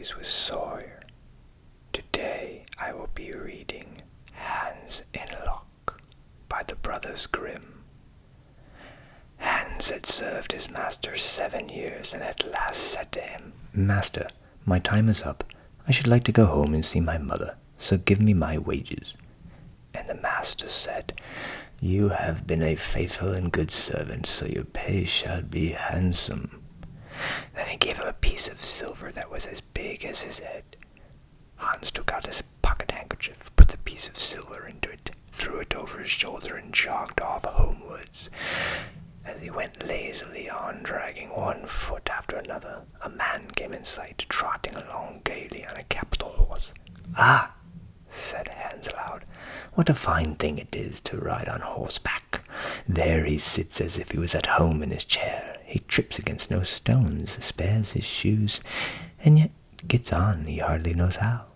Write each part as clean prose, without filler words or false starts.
Stories with Sawyer. Today I will be reading Hans in Luck by the Brothers Grimm. Hans had served his master 7 years and at last said to him, "Master, my time is up. I should like to go home and see my mother, so give me my wages." And the master said, "You have been a faithful and good servant, so your pay shall be handsome." Then he gave him a piece of silver that was as big as his head. Hans took out his pocket handkerchief, put the piece of silver into it, threw it over his shoulder, and jogged off homewards. As he went lazily on, dragging one foot after another, a man came in sight, trotting along gaily on a capital horse. "Ah!" said Hans aloud, "what a fine thing it is to ride on horseback. There he sits as if he was at home in his chair. He trips against no stones, spares his shoes, and yet gets on he hardly knows how."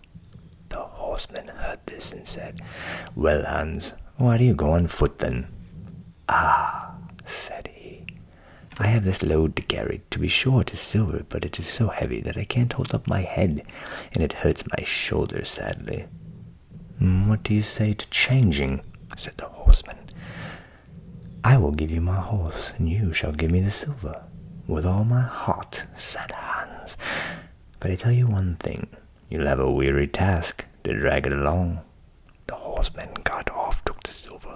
The horseman heard this and said, "Well, Hans, why do you go on foot then?" "Ah," said he, "I have this load to carry. To be sure it is silver, but it is so heavy that I can't hold up my head, and it hurts my shoulder sadly." "What do you say to changing?" said the horseman. "I will give you my horse, and you shall give me the silver." "With all my heart," said Hans. "But I tell you one thing, you'll have a weary task to drag it along." The horseman got off, took the silver,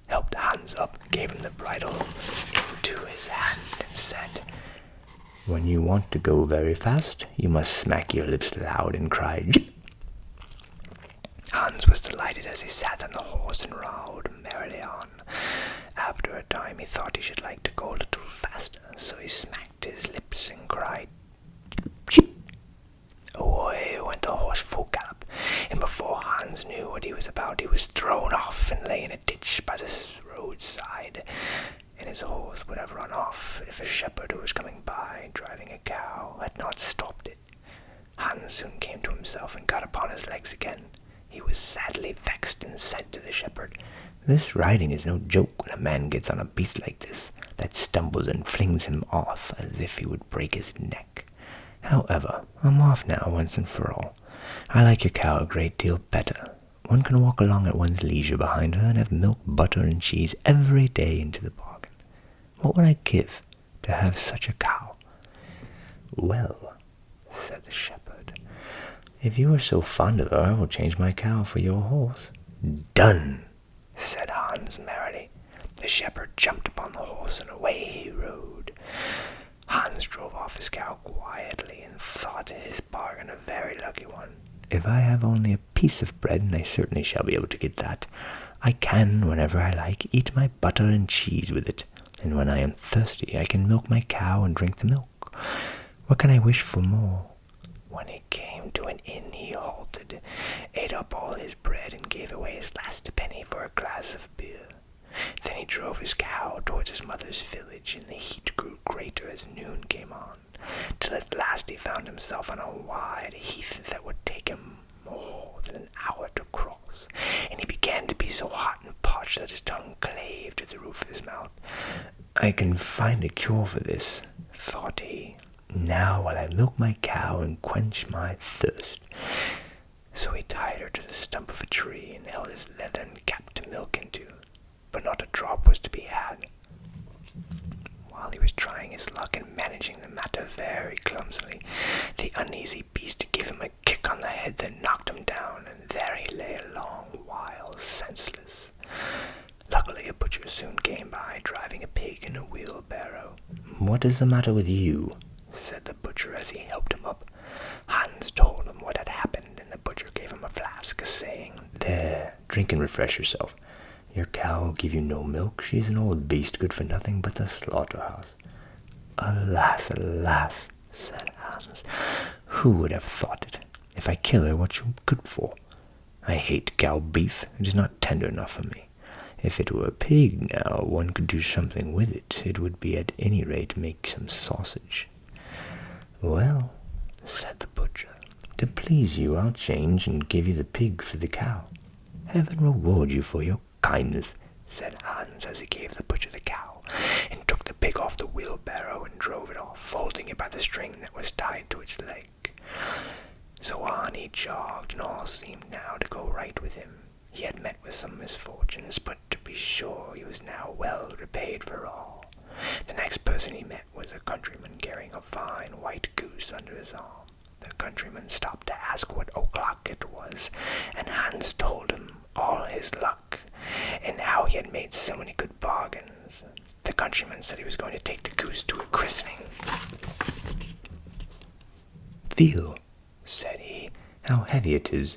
helped Hans up, gave him the bridle into his hand, and said, "When you want to go very fast, you must smack your lips loud and cry, 'Jip!'" Hans was delighted as he sat on the horse and rode merrily on. After a time he thought he should like to go a little faster, so he smacked his lips and cried, "Chip!" Away went the horse full gallop, and before Hans knew what he was about, he was thrown off and lay in a ditch by the roadside, and his horse would have run off if a shepherd who was coming by, driving a cow, had not stopped it. Hans soon came to himself and got upon his legs again. He was sadly vexed and said to the shepherd, "This riding is no joke when a man gets on a beast like this, that stumbles and flings him off as if he would break his neck. However, I'm off now once and for all. I like your cow a great deal better. One can walk along at one's leisure behind her and have milk, butter, and cheese every day into the bargain. What would I give to have such a cow?" "Well," said the shepherd, "if you are so fond of her, I will change my cow for your horse." "Done," said Hans merrily. The shepherd jumped upon the horse and away he rode. Hans drove off his cow quietly and thought his bargain a very lucky one. "If I have only a piece of bread, and I certainly shall be able to get that, I can, whenever I like, eat my butter and cheese with it, and when I am thirsty I can milk my cow and drink the milk. What can I wish for more?" When he came to an inn he halted, ate up all his bread, and gave away his last penny for a glass of beer. Then he drove his cow towards his mother's village, and the heat grew greater as noon came on, till at last he found himself on a wide heath that would take him more than an hour to cross, and he began to be so hot and parched that his tongue clave to the roof of his mouth. "I can find a cure for this," thought he. "Now will I milk my cow and quench my thirst." So he tied her to the stump of a tree and held his leathern cap to milk into, but not a drop was to be had. While he was trying his luck and managing the matter very clumsily, the uneasy beast gave him a kick on the head that knocked him down, and there he lay a long while senseless. Luckily a butcher soon came by, driving a pig in a wheelbarrow. "What is the matter with you?" said the butcher as he helped him up. Hans told him what had happened, and the butcher gave him a flask, saying, "There, drink and refresh yourself. Your cow will give you no milk. She is an old beast, good for nothing but the slaughterhouse." "Alas, alas," said Hans, "Who would have thought it? If I kill her, what's she good for? I hate cow beef. It is not tender enough for me. If it were a pig, now, one could do something with it. It would be at any rate make some sausage." "Well," said the butcher, "to please you, I'll change and give you the pig for the cow." "Heaven reward you for your kindness," said Hans as he gave the butcher the cow, and took the pig off the wheelbarrow and drove it off, holding it by the string that was tied to its leg. So on he jogged, and all seemed now to go right with him. He had met with some misfortunes, but to be sure he was now well repaid for all. The next person he met was a countryman carrying a fine white goose under his arm. The countryman stopped to ask what o'clock it was, and Hans told him all his luck, and how he had made so many good bargains. The countryman said he was going to take the goose to a christening. "Feel," said he, "how heavy it is,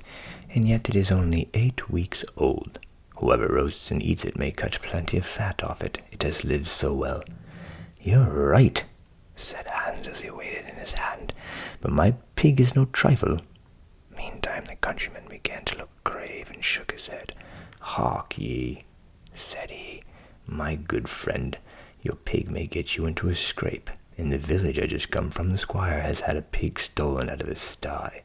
and yet it is only 8 weeks old. Whoever roasts and eats it may cut plenty of fat off it, it has lived so well." "You're right," said Hans as he weighed it in his hand, "but my pig is no trifle." Meantime the countryman began to look grave and shook his head. "Hark ye," said he, "my good friend, your pig may get you into a scrape. In the village I just come from, the squire has had a pig stolen out of his sty.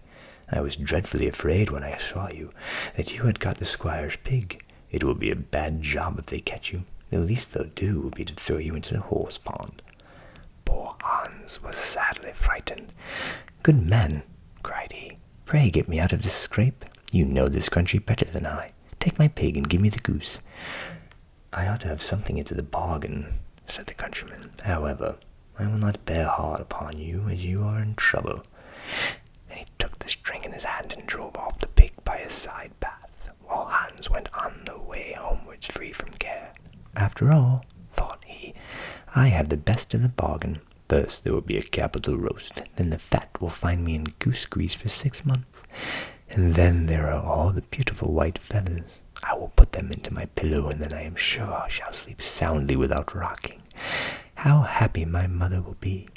I was dreadfully afraid when I saw you that you had got the squire's pig. It will be a bad job if they catch you. The least they'll do will be to throw you into the horse pond." Poor Hans was sadly frightened. "Good man," cried he, "pray get me out of this scrape. You know this country better than I. Take my pig and give me the goose." "I ought to have something into the bargain," said the countryman. "However, I will not bear hard upon you, as you are in trouble." Then he took the string in his hand and drove off the pig by a side path, while Hans went on the way homewards free from care. "After all," thought he, "I have the best of the bargain. First there will be a capital roast, then the fat will find me in goose grease for 6 months, and then there are all the beautiful white feathers. I will put them into my pillow, and then I am sure I shall sleep soundly without rocking. How happy my mother will be."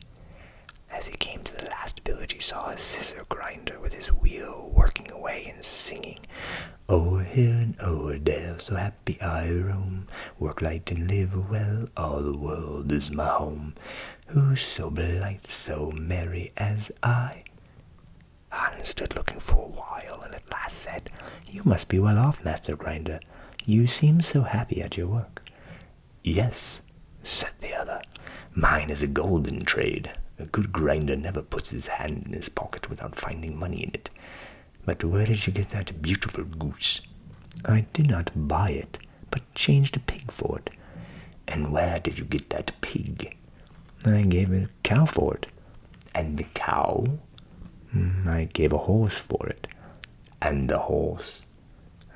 As he came to the last village he saw a scissor grinder with his wheel working away and singing, "O'er hill and o'er dale, so happy I roam, work light and live well, all the world is my home. Who's so blithe, so merry as I?" Hans stood looking for a while, and at last said, "You must be well off, Master Grinder. You seem so happy at your work." "Yes," said the other, "mine is a golden trade. A good grinder never puts his hand in his pocket without finding money in it. But where did you get that beautiful goose?" "I did not buy it, but changed a pig for it." "And where did you get that pig?" "I gave a cow for it." "And the cow?" "I gave a horse for it." "And the horse?"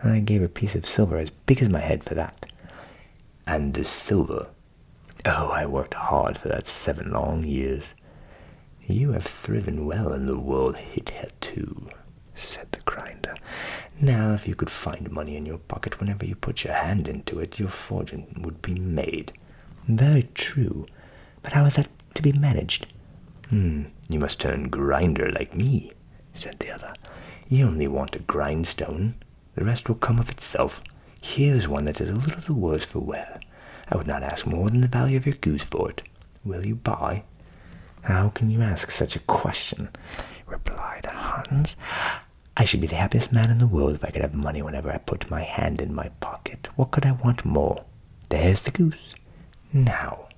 "I gave a piece of silver as big as my head for that." "And the silver?" "Oh, I worked hard for that 7 long years." "You have thriven well in the world hitherto," said the grinder. "Now, if you could find money in your pocket whenever you put your hand into it, your fortune would be made." "Very true. But how is that to be managed?" "You must turn grinder like me," said the other. "You only want a grindstone. The rest will come of itself. Here's one that is a little the worse for wear. I would not ask more than the value of your goose for it. Will you buy?" "How can you ask such a question?" replied Hans. "I should be the happiest man in the world if I could have money whenever I put my hand in my pocket. What could I want more? There's the goose." "Now,"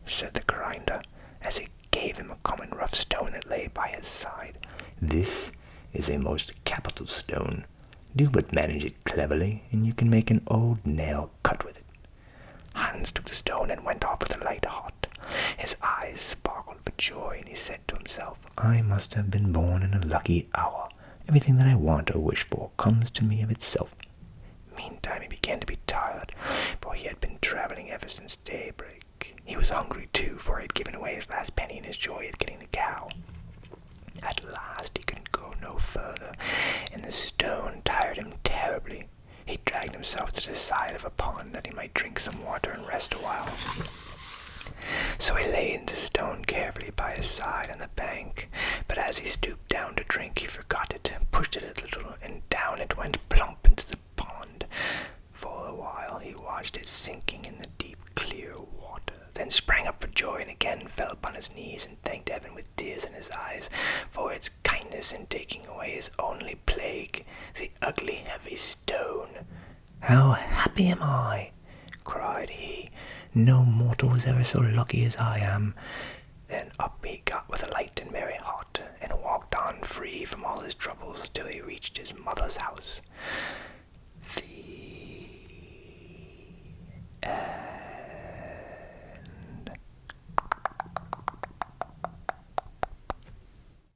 said the grinder, as he gave him a common rough stone that lay by his side, "this is a most capital stone. Do but manage it cleverly, and you can make an old nail cut with it." Hans took the stone and went off with a light heart. His eyes sparkled for joy, and he said to himself, "I must have been born in a lucky hour. Everything that I want or wish for comes to me of itself." Meantime he began to be tired, for he had been traveling ever since daybreak. He was hungry too, for he had given away his last penny in his joy at getting the cow. At last he could go no further, and the stone tired him terribly. He dragged himself to the side of a pond that he might drink some water and rest a while. So he laid the stone carefully by his side on the bank, but as he stooped down to drink he forgot it, pushed it a little, and down it went plump into the pond. For a while he watched it sinking in the deep clear water, then sprang up for joy and again fell upon his knees and thanked heaven with tears in his eyes for its kindness in taking away his only plague, the ugly heavy stone. "How happy am I!" cried he. "No mortal was ever so lucky as I am." Then up he got with a light and merry heart, and walked on free miles till he reached his mother's house.